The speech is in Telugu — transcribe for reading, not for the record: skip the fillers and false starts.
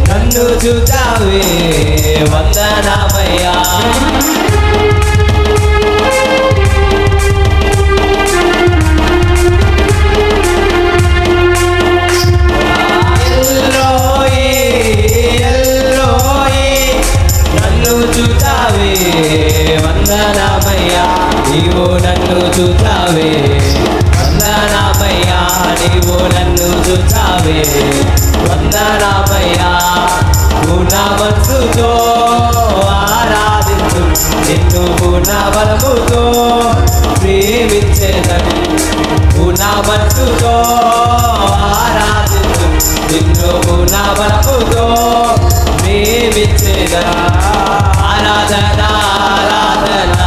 నన్ను చూచావే వందనామయ్యా. నన్ను చూచావే వందనామయ్యా. నీవు నన్ను చూచావే వందనామయ్యా. నీవు నన్ను చూచావే వందనామయ్యా. పూర్ణ మనసుతో ఆరాధించు నిన్ను పూర్ణ బలముతో ప్రేమించేదని. పూర్ణ మనసుతో ఆరాధించు నిన్ను పూర్ణ బలముతో ప్రేమించేదా. ఆరాధన ఆరాధన